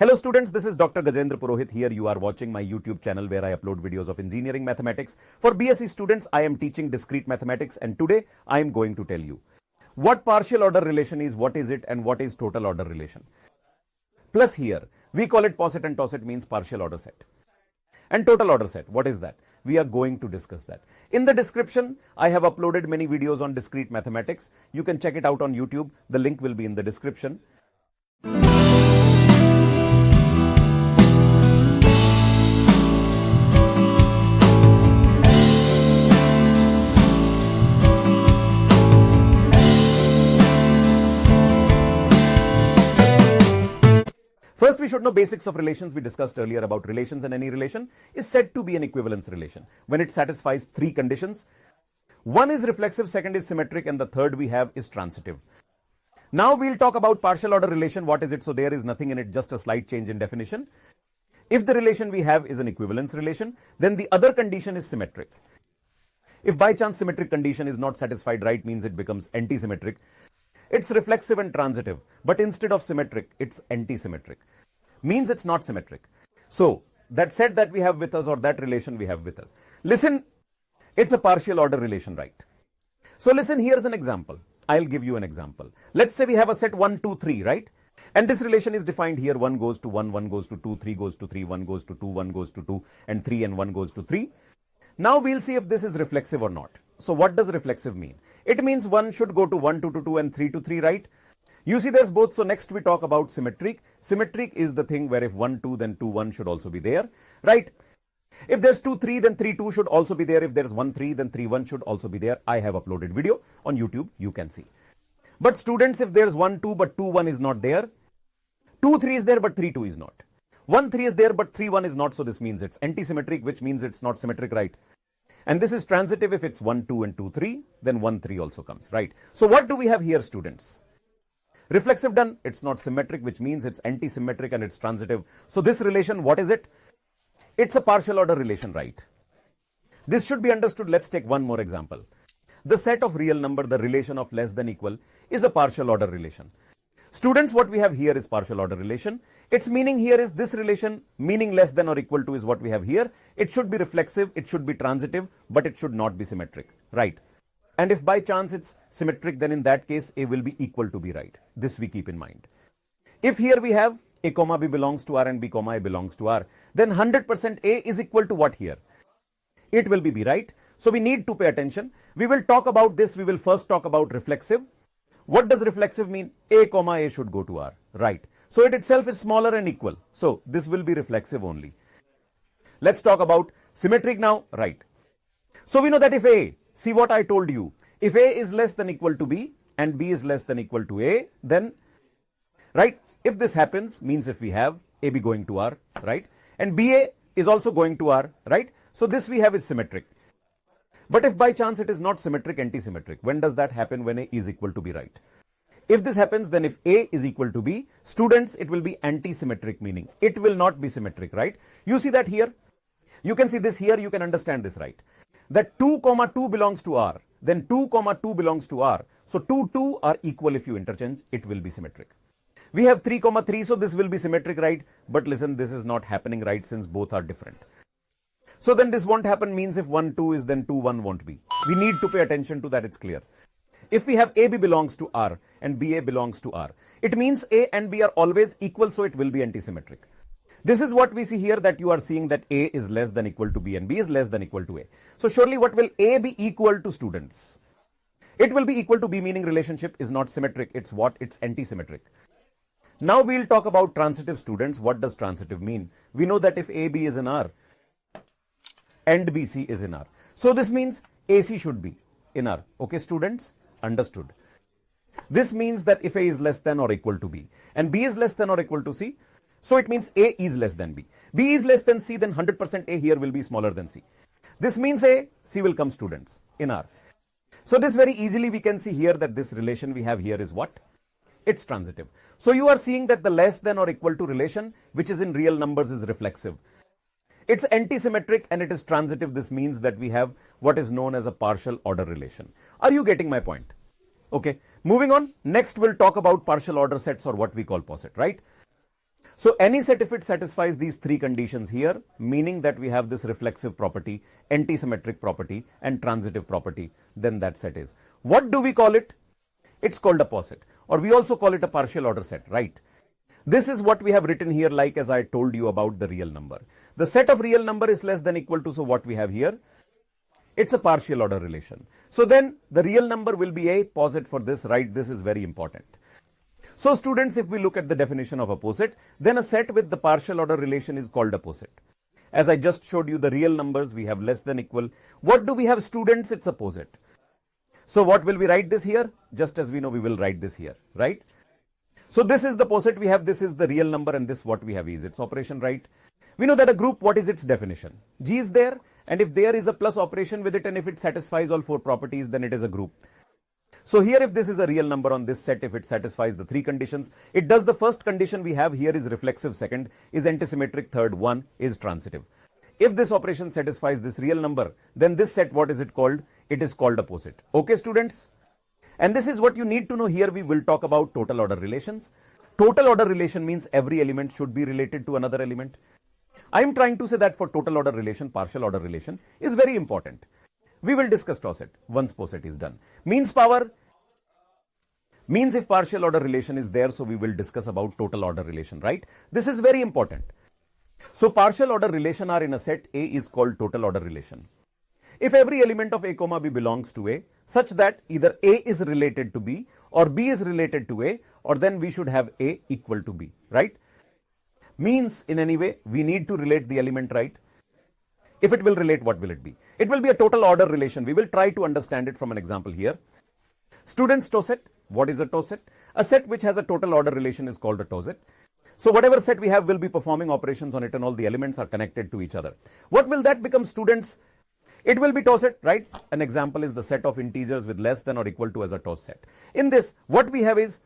Hello students, this is Dr. Gajendra Purohit here. You are watching my YouTube channel where I upload videos of engineering mathematics. For B.Sc students, I am teaching discrete mathematics, and today I am going to tell you what partial order relation is, what is it, and what is total order relation. Plus here, we call it POSET, and TOSET means partial order set. And total order set, what is that? We are going to discuss that. In the description, I have uploaded many videos on discrete mathematics. You can check it out on YouTube. The link will be in the description. First, we should know basics of relations. We discussed earlier about relations, and any relation is said to be an equivalence relation when it satisfies three conditions. One is reflexive, second is symmetric, and the third we have is transitive. Now we'll talk about partial order relation. What is it? So there is nothing in it, just a slight change in definition. If the relation we have is an equivalence relation, then the other condition is symmetric. If by chance symmetric condition is not satisfied, right, means it becomes anti-symmetric. It's reflexive and transitive, but instead of symmetric, it's anti-symmetric. Means it's not symmetric. So that set that we have with us, or that relation we have with us. Listen, it's a partial order relation, right? So listen, here's an example. I'll give you an example. Let's say we have a set 1, 2, 3, right? And this relation is defined here. 1 goes to 1, 1 goes to 2, 3 goes to 3, 1 goes to 2, 1 goes to 2, and 3 and 1 goes to 3. Now we'll see if this is reflexive or not. So what does reflexive mean? It means 1 should go to 1, 2 to 2, and 3 to 3, right? You see there's both. So next we talk about symmetric. Symmetric is the thing where if 1, 2, then 2, 1 should also be there, right? If there's 2, 3, then 3, 2 should also be there. If there's 1, 3, then 3, 1 should also be there. I have uploaded video on YouTube. You can see. But students, if there's 1, 2, but 2, 1 is not there, 2, 3 is there, but 3, 2 is not. 1, 3 is there, but 3, 1 is not. So this means it's anti-symmetric, which means it's not symmetric, right? And this is transitive. If it's 1, 2 and 2, 3, then 1, 3 also comes, right? So what do we have here, students? Reflexive done, it's not symmetric, which means it's anti-symmetric and it's transitive. So this relation, what is it? It's a partial order relation, right? This should be understood. Let's take one more example. The set of real number, the relation of less than equal, is a partial order relation. Students, what we have here is partial order relation. Its meaning here is this relation, meaning less than or equal to, is what we have here. It should be reflexive, it should be transitive, but it should not be symmetric, right? And if by chance it's symmetric, then in that case, A will be equal to B, right? This we keep in mind. If here we have A comma B belongs to R and B comma A belongs to R, then 100% A is equal to what here? It will be B, right? So we need to pay attention. We will talk about this. We will first talk about reflexive. What does reflexive mean? A comma A should go to R, right? So it itself is smaller and equal. So this will be reflexive only. Let's talk about symmetric now, right? So we know that if A, see what I told you, if A is less than equal to B and B is less than equal to A, then, right? If this happens, means if we have AB going to R, right? And BA is also going to R, right? So this we have is symmetric. But if by chance it is not symmetric, anti-symmetric, when does that happen? When A is equal to B, right? If this happens, then if A is equal to B, students, it will be anti-symmetric, meaning it will not be symmetric, right? You see that here? You can see this here, you can understand this, right? That 2 comma 2 belongs to R, then 2 comma 2 belongs to R. So 2, 2 are equal. If you interchange, it will be symmetric. We have 3 comma 3, so this will be symmetric, right? But listen, this is not happening, right? Since both are different. So then this won't happen, means if 1, 2 is, then 2, 1 won't be. We need to pay attention to that, it's clear. If we have AB belongs to R and BA belongs to R, it means A and B are always equal, so it will be anti-symmetric. This is what we see here, that you are seeing that A is less than equal to B and B is less than equal to A. So surely what will A be equal to, students? It will be equal to B, meaning relationship is not symmetric. It's what? It's anti-symmetric. Now we'll talk about transitive, students. What does transitive mean? We know that if AB is in R and BC is in R, so this means AC should be in R. Okay, students? Understood. This means that if A is less than or equal to B and B is less than or equal to C, so it means A is less than B. B is less than C, then 100% A here will be smaller than C. This means A, C will come, students, in R. So this very easily we can see here that this relation we have here is what? It's transitive. So you are seeing that the less than or equal to relation, which is in real numbers, is reflexive. It's anti-symmetric and it is transitive. This means that we have what is known as a partial order relation. Are you getting my point? Okay, moving on. Next we'll talk about partial order sets, or what we call POSET, right? So any set, if it satisfies these three conditions here, meaning that we have this reflexive property, antisymmetric property, and transitive property, then that set is. What do we call it? It's called a POSET, or we also call it a partial order set, right? This is what we have written here, like as I told you about the real number. The set of real number is less than equal to, so what we have here, it's a partial order relation. So then the real number will be a POSET for this, right? This is very important. So students, if we look at the definition of a POSET, then a set with the partial order relation is called a POSET. As I just showed you the real numbers, we have less than equal. What do we have, students? It's a POSET. So what will we write this here? Just as we know, we will write this here, right? So this is the POSET we have, this is the real number, and this what we have is its operation, right? We know that a group, what is its definition? G is there, and if there is a plus operation with it, and if it satisfies all four properties, then it is a group. So here, if this is a real number on this set, if it satisfies the three conditions, it does the first condition we have here is reflexive, second is antisymmetric, third one is transitive. If this operation satisfies this real number, then this set, what is it called? It is called a POSET. Okay, students? And this is what you need to know. Here we will talk about total order relations. Total order relation means every element should be related to another element. I am trying to say that for total order relation, partial order relation is very important. We will discuss TOSET once POSET is done. Means power means if partial order relation is there, so we will discuss about total order relation, right? This is very important. So partial order relation are in a set A is called total order relation. If every element of A comma B belongs to A, such that either A is related to B or B is related to A, or then we should have A equal to B, right? Means in any way, we need to relate the element, right? If it will relate, what will it be? It will be a total order relation. We will try to understand it from an example here. Students, TOSET. What is a TOSET? A set which has a total order relation is called a TOSET. So whatever set we have will be performing operations on it, and all the elements are connected to each other. What will that become, students? It will be TOSET, right? An example is the set of integers with less than or equal to as a TOSET. In this, what we have is,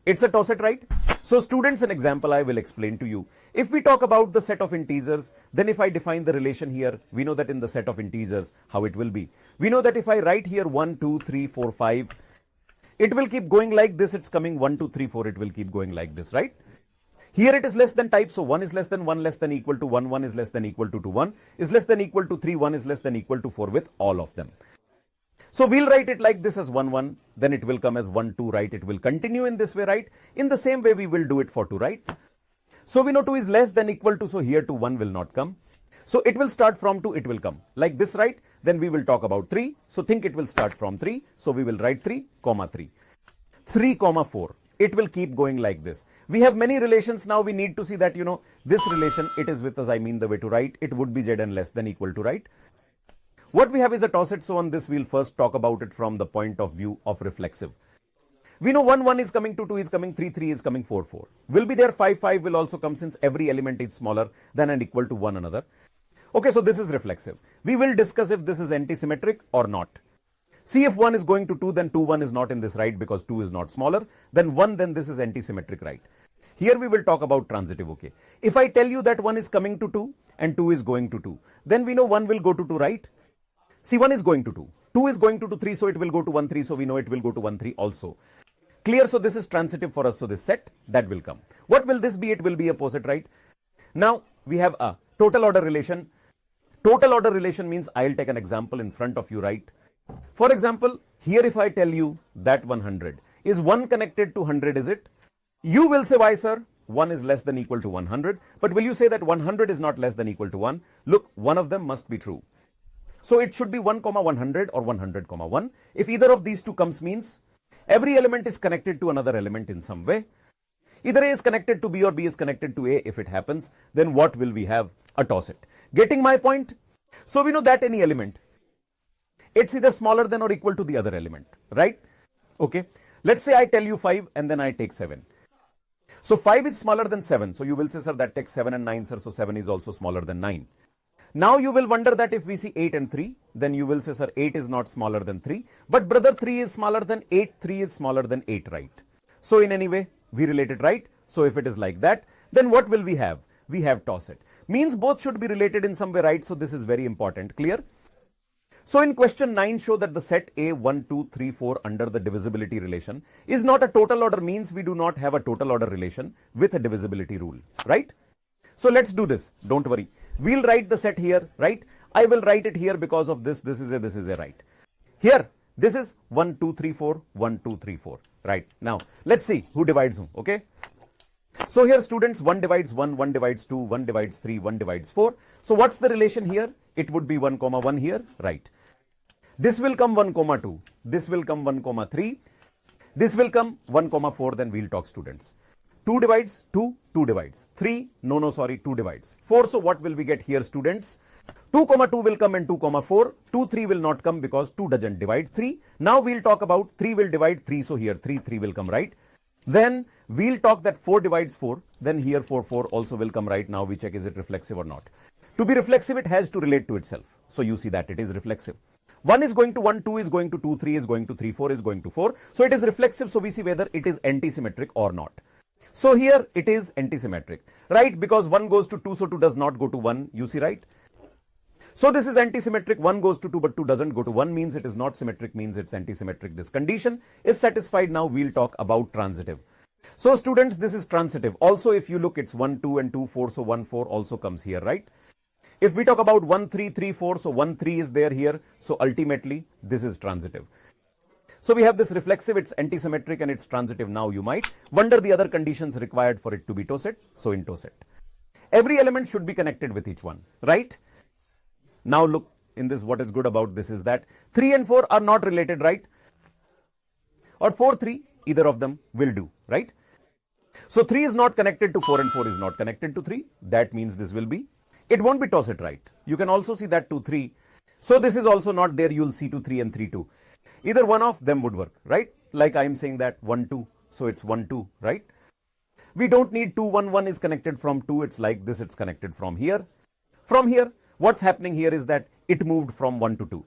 it's a TOSET, right? So students, an example I will explain to you. If we talk about the set of integers, then if I define the relation here, we know that in the set of integers, how it will be. We know that if I write here 1, 2, 3, 4, 5, it will keep going like this. It's coming 1, 2, 3, 4. It will keep going like this, right? Here it is less than type, so 1 is less than 1, less than equal to 1, 1 is less than equal to 2, 1 is less than equal to 3, 1 is less than equal to 4 with all of them. So we'll write it like this as 1, 1, then it will come as 1, 2, right? It will continue in this way, right? In the same way we will do it for 2, right? So we know 2 is less than equal to, so here to 1 will not come. So it will start from 2, it will come like this, right? Then we will talk about 3. So think it will start from 3. So we will write 3, 3, 3, 4. It will keep going like this. We have many relations now. We need to see that, you know, this relation, it is with us. I mean the way to write. It would be Zn less than equal to, right? What we have is a TOSET. So on this, we'll first talk about it from the point of view of reflexive. We know 1, 1 is coming, 2, 2 is coming, 3, 3 is coming, 4, 4. Will be there, 5, 5 will also come since every element is smaller than and equal to one another. Okay, so this is reflexive. We will discuss if this is antisymmetric or not. See, if 1 is going to 2, then 2, 1 is not in this, right? Because 2 is not smaller. Then 1, then this is antisymmetric, right? Here we will talk about transitive, okay? If I tell you that 1 is coming to 2 and 2 is going to 2, then we know 1 will go to 2, right? See, 1 is going to 2. 2 is going to 2, 3, so it will go to 1, 3, so we know it will go to 1, 3 also. Clear? So this is transitive for us, so this set, that will come. What will this be? It will be a POSET, right? Now, we have a total order relation. Total order relation means I'll take an example in front of you, right? For example, here if I tell you that 100, is 1 connected to 100, is it? You will say, why sir? 1 is less than equal to 100. But will you say that 100 is not less than equal to 1? Look, one of them must be true. So it should be 1, 100 or 100, 1. If either of these two comes, means every element is connected to another element in some way. Either A is connected to B or B is connected to A. If it happens, then what will we have? A TOSET. Getting my point? So we know that any element, it's either smaller than or equal to the other element, right? Okay. Let's say I tell you 5 and then I take 7. So 5 is smaller than 7. So you will say, sir, that takes 7 and 9, sir. So 7 is also smaller than 9. Now you will wonder that if we see 8 and 3, then you will say, sir, 8 is not smaller than 3. But brother, 3 is smaller than 8. 3 is smaller than 8, right? So in any way, we relate it, right? So if it is like that, then what will we have? We have TOSET. Means both should be related in some way, right? So this is very important. Clear? So in question 9 show that the set A 1, 2, 3, 4 under the divisibility relation is not a total order, means we do not have a total order relation with a divisibility rule, right? So let's do this. Don't worry. We'll write the set here, right? I will write it here because of this. This is a right. Here, this is 1, 2, 3, 4, 1, 2, 3, 4, right? Now, let's see who divides whom, okay? So here students, 1 divides 1, 1 divides 2, 1 divides 3, 1 divides 4. So what's the relation here? It would be 1, 1 here, right? This will come 1, 2. This will come 1, 3. This will come 1, 4. Then we'll talk students. 2 divides 2, 2 divides 3. No, sorry, 2 divides 4. So what will we get here students? 2, 2 will come and 2, 4. 2, 3 will not come because 2 doesn't divide 3. Now we'll talk about 3 will divide 3. So here 3 will come, right? Then we'll talk that 4 divides 4. Then here 4 also will come, right? Now we check is it reflexive or not. To be reflexive, it has to relate to itself. So you see that it is reflexive. 1 is going to 1, 2 is going to 2, 3 is going to 3, 4 is going to 4. So it is reflexive. So we see whether it is antisymmetric or not. So here it is antisymmetric, right? Because 1 goes to 2, so 2 does not go to 1. You see, right? So this is antisymmetric. 1 goes to 2, but 2 doesn't go to 1, means it is not symmetric, means it's antisymmetric. This condition is satisfied. Now we'll talk about transitive. So students, this is transitive. Also, if you look, it's 1, 2 and 2, 4. So 1, 4 also comes here, right? If we talk about 1, 3, 3, 4, so 1, 3 is there here. So ultimately, this is transitive. So we have this reflexive, it's antisymmetric and it's transitive. Now you might wonder the other conditions required for it to be TOSET. So in TOSET, every element should be connected with each one, right? Now look, in this, what is good about this is that 3 and 4 are not related, right? Or 4, 3, either of them will do, right? So 3 is not connected to 4 and 4 is not connected to 3. That means this will be, it won't be TOSET, right? You can also see that 2, 3. So this is also not there. You'll see 2, 3 and 3, 2. Either one of them would work, right? Like I'm saying that 1, 2. So it's 1, 2, right? We don't need 2, 1, 1 is connected from 2. It's like this. It's connected from here. From here, what's happening here is that it moved from 1 to 2.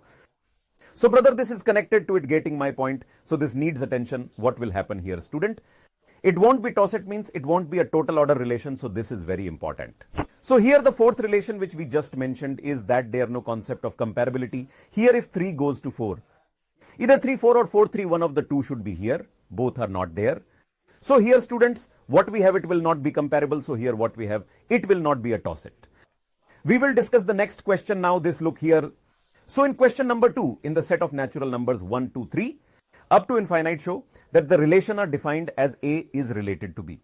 So brother, this is connected to it, getting my point. So this needs attention. What will happen here, student? It won't be TOSET, means it won't be a total order relation. So this is very important. So here the fourth relation which we just mentioned is that there no concept of comparability. Here if 3 goes to 4, either 3, 4 or 4, 3, one of the two should be here. Both are not there. So here students, what we have, it will not be comparable. So here what we have, it will not be a TOSET. We will discuss the next question now. This look here. So in question number 2, in the set of natural numbers 1, 2, 3, up to infinite show that the relation are defined as A is related to B.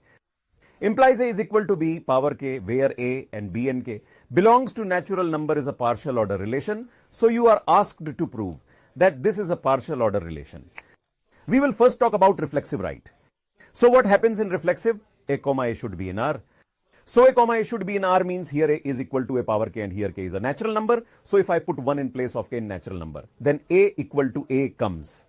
Implies A is equal to B power K, where A and B and K belongs to natural number is a partial order relation. So you are asked to prove that this is a partial order relation. We will first talk about reflexive, right? So what happens in reflexive? A comma A should be in R. So a comma A should be in R means here A is equal to A power K and here K is a natural number. So if I put 1 in place of K in natural number, then A equal to A comes.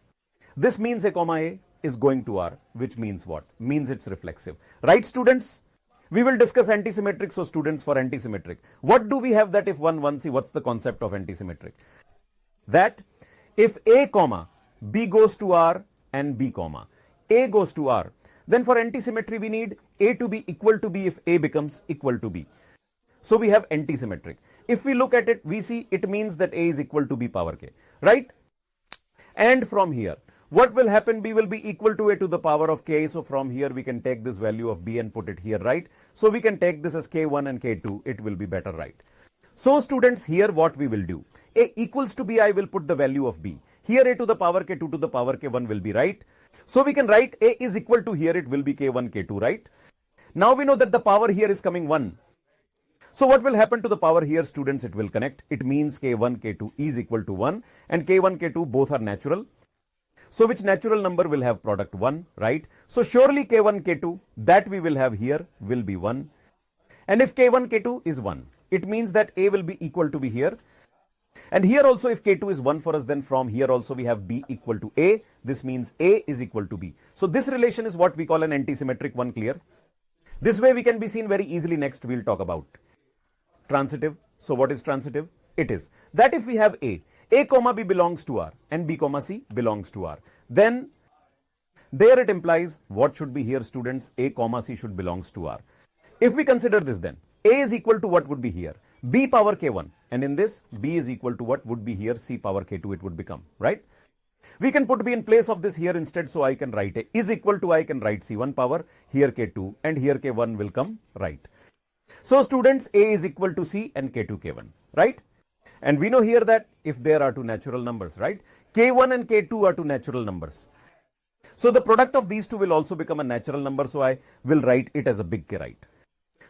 This means A comma A is going to R, which means what? Means it's reflexive. Right, students? We will discuss antisymmetric. So students, for antisymmetric, what do we have that if 1, 1, see what's the concept of antisymmetric? That if A comma B goes to R and B comma A goes to R, then for antisymmetry we need A to be equal to B if A becomes equal to B. So we have antisymmetric. If we look at it, we see it means that A is equal to B power K, right? And from here, what will happen? B will be equal to A to the power of K. So from here we can take this value of B and put it here, right? So we can take this as K1 and K2. It will be better, right? So students, here what we will do, A equals to B, I will put the value of B. Here A to the power K, 2 to the power K1 will be right. So we can write A is equal to, here it will be K1, K2, right? Now we know that the power here is coming 1. So what will happen to the power here, students? It will connect. It means K1, K2 is equal to 1 and K1, K2 both are natural. So which natural number will have product 1, right? So surely K1, K2 that we will have here will be 1. And if K1, K2 is 1, it means that A will be equal to B here. And here also if K2 is 1 for us, then from here also we have B equal to A. This means A is equal to B. So this relation is what we call an antisymmetric one, clear? This way we can be seen very easily. Next we'll talk about transitive. So what is transitive? It is that if we have A comma B belongs to R and B comma C belongs to R, then there it implies what should be here, students? A comma C should belongs to R. If we consider this, then A is equal to what would be here? B power k1. And in this, B is equal to what would be here? C power k2 it would become, right? We can put B in place of this here instead, so I can write A is equal to, I can write C1 power, here K2, and here K1 will come right. So students, A is equal to C and K2 K1, right? And we know here that if there are two natural numbers, right? K1 and K2 are two natural numbers. So the product of these two will also become a natural number, so I will write it as a big K, right?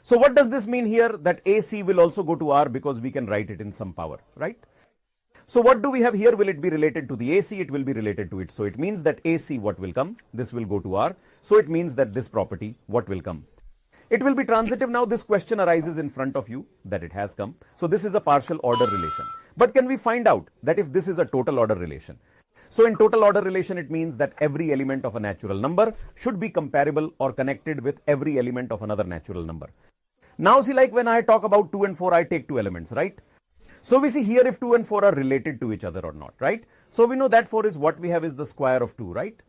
So what does this mean here? That AC will also go to R because we can write it in some power, right? So what do we have here? Will it be related to the AC? It will be related to it. So it means that AC, what will come? This will go to R. So it means that this property, what will come? It will be transitive. Now this question arises in front of you that it has come. So this is a partial order relation. But can we find out that if this is a total order relation? So in total order relation, it means that every element of a natural number should be comparable or connected with every element of another natural number. Now see, like when I talk about 2 and 4, I take two elements, right? So we see here if 2 and 4 are related to each other or not, right? So we know that 4 is what we have is the square of 2, right?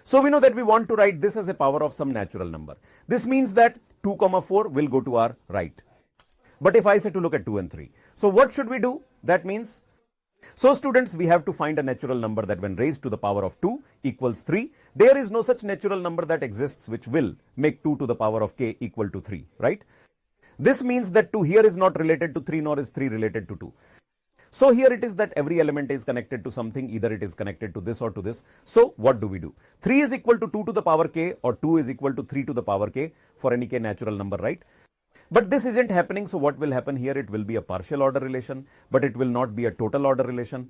So we know that we want to write this as a power of some natural number. This means that 2, 4 will go to our right. But if I say to look at 2 and 3, so what should we do? That means, so students, we have to find a natural number that when raised to the power of 2 equals 3. There is no such natural number that exists which will make 2 to the power of k equal to 3, right? This means that 2 here is not related to 3 nor is 3 related to 2. So here it is that every element is connected to something, either it is connected to this or to this. So what do we do? 3 is equal to 2 to the power k or 2 is equal to 3 to the power k for any k natural number, right? But this isn't happening, so what will happen here? It will be a partial order relation, but it will not be a total order relation.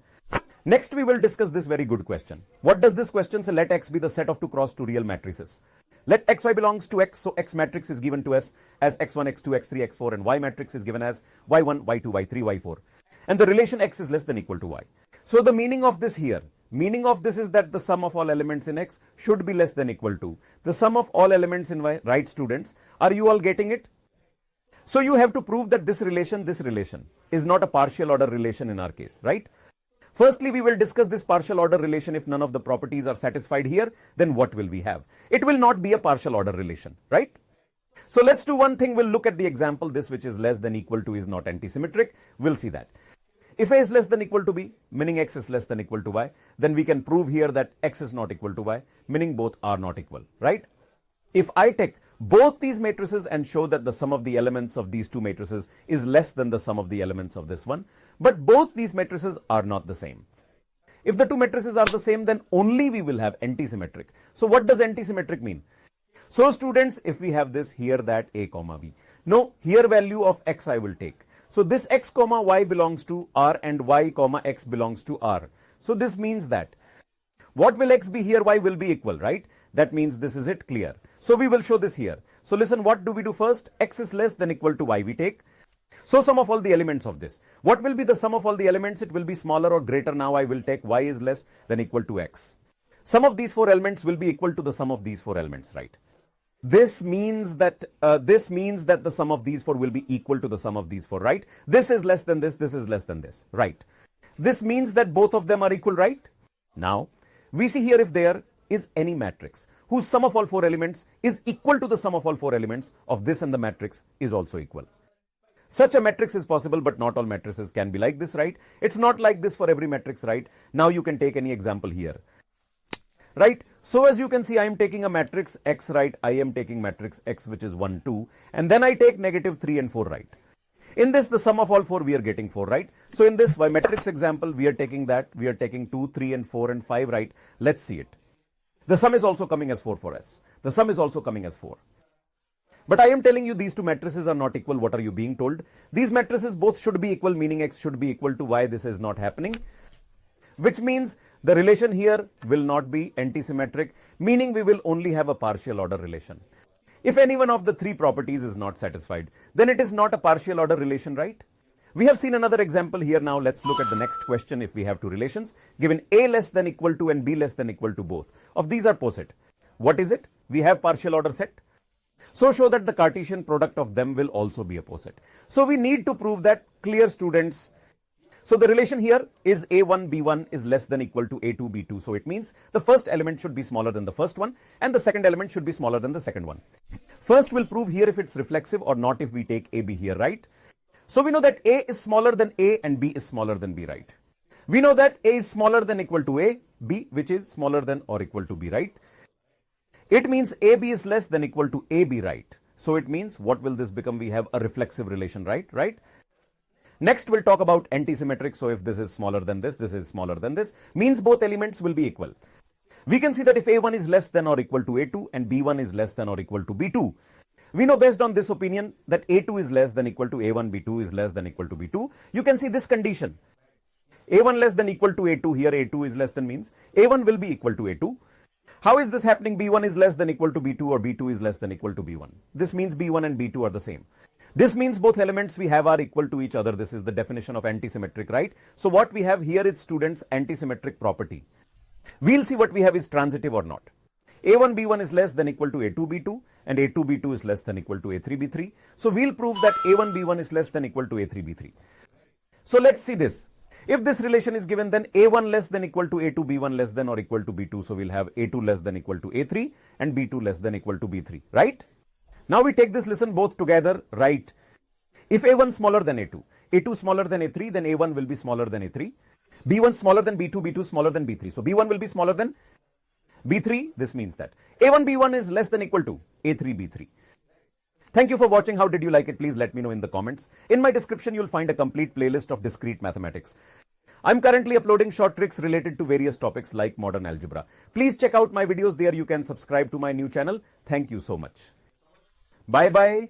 Next, we will discuss this very good question. What does this question say? Let X be the set of 2 cross 2 real matrices. Let XY belongs to X, so X matrix is given to us as X1, X2, X3, X4, and Y matrix is given as Y1, Y2, Y3, Y4. And the relation X is less than equal to Y. So the meaning of this here, meaning of this is that the sum of all elements in X should be less than equal to the sum of all elements in Y, right students? Are you all getting it? So you have to prove that this relation is not a partial order relation in our case, right? Firstly, we will discuss this partial order relation. If none of the properties are satisfied here, then what will we have? It will not be a partial order relation, right? So let's do one thing. We'll look at the example. This which is less than equal to is not antisymmetric. We'll see that. If A is less than equal to B, meaning X is less than equal to Y, then we can prove here that X is not equal to Y, meaning both are not equal, right? If I take both these matrices and show that the sum of the elements of these two matrices is less than the sum of the elements of this one, but both these matrices are not the same. If the two matrices are the same, then only we will have antisymmetric. So what does antisymmetric mean? So students, if we have this here that A comma B, no, here value of X I will take. So this X comma Y belongs to R and Y comma X belongs to R. So this means that what will X be here? Y will be equal, right? That means this is it, clear. So we will show this here. So listen, what do we do first? X is less than equal to Y we take. So sum of all the elements of this. What will be the sum of all the elements? It will be smaller or greater. Now I will take Y is less than equal to X. Sum of these four elements will be equal to the sum of these four elements, right? This means that the sum of these four will be equal to the sum of these four, right? This is less than this is less than this, right? This means that both of them are equal, right? Now, we see here if there is any matrix whose sum of all four elements is equal to the sum of all four elements of this and the matrix is also equal. Such a matrix is possible, but not all matrices can be like this, right? It's not like this for every matrix, right? Now you can take any example here, right? So as you can see, I am taking a matrix X, right? I am taking matrix X, which is 1, 2, and then I take negative 3 and 4, right? In this, the sum of all four, we are getting 4, right? So in this Y matrix example, we are taking that. We are taking 2, 3, and 4, and 5, right? Let's see it. The sum is also coming as 4 for us. The sum is also coming as 4. But I am telling you these two matrices are not equal. What are you being told? These matrices both should be equal, meaning X should be equal to Y. This is not happening, which means the relation here will not be antisymmetric, meaning we will only have a partial order relation. If any one of the three properties is not satisfied, then it is not a partial order relation, right? We have seen another example here. Now let's look at the next question. If we have two relations given A less than equal to and B less than equal to, both of these are POSET. What is it? We have partial order set. So show that the Cartesian product of them will also be a POSET. So we need to prove that, clear students. So the relation here is A1 B1 is less than equal to A2 B2. So it means the first element should be smaller than the first one and the second element should be smaller than the second one. First we'll prove here if it's reflexive or not if we take AB here, right? So we know that A is smaller than A and B is smaller than B, right? We know that A is smaller than equal to A, B which is smaller than or equal to B, right? It means AB is less than equal to AB, right? So it means what will this become? We have a reflexive relation, right? Next, we'll talk about antisymmetric. So if this is smaller than this is smaller than this, means both elements will be equal. We can see that if A1 is less than or equal to A2 and B1 is less than or equal to B2, we know based on this opinion that A2 is less than equal to A1, B2 is less than equal to B2. You can see this condition. A1 less than equal to A2, here A2 is less than means A1 will be equal to A2. How is this happening? B1 is less than equal to B2 or B2 is less than equal to B1. This means B1 and B2 are the same. This means both elements we have are equal to each other. This is the definition of antisymmetric, right? So what we have here is, students, antisymmetric property. We'll see what we have is transitive or not. A1 B1 is less than equal to A2 B2 and A2 B2 is less than equal to A3 B3. So we'll prove that A1 B1 is less than equal to A3 B3. So let's see this. If this relation is given, then A1 less than equal to A2 B1 less than or equal to B2. So we'll have A2 less than equal to A3 and B2 less than equal to B3, right? Now we take this listen both together, right? If A1 smaller than A2, A2 smaller than A3, then A1 will be smaller than A3. B1 smaller than B2, B2 smaller than B3. So B1 will be smaller than B3. This means that A1 B1 is less than equal to A3 B3. Thank you for watching. How did you like it? Please let me know in the comments. In my description, you'll find a complete playlist of discrete mathematics. I'm currently uploading short tricks related to various topics like modern algebra. Please check out my videos there. You can subscribe to my new channel. Thank you so much. Bye bye.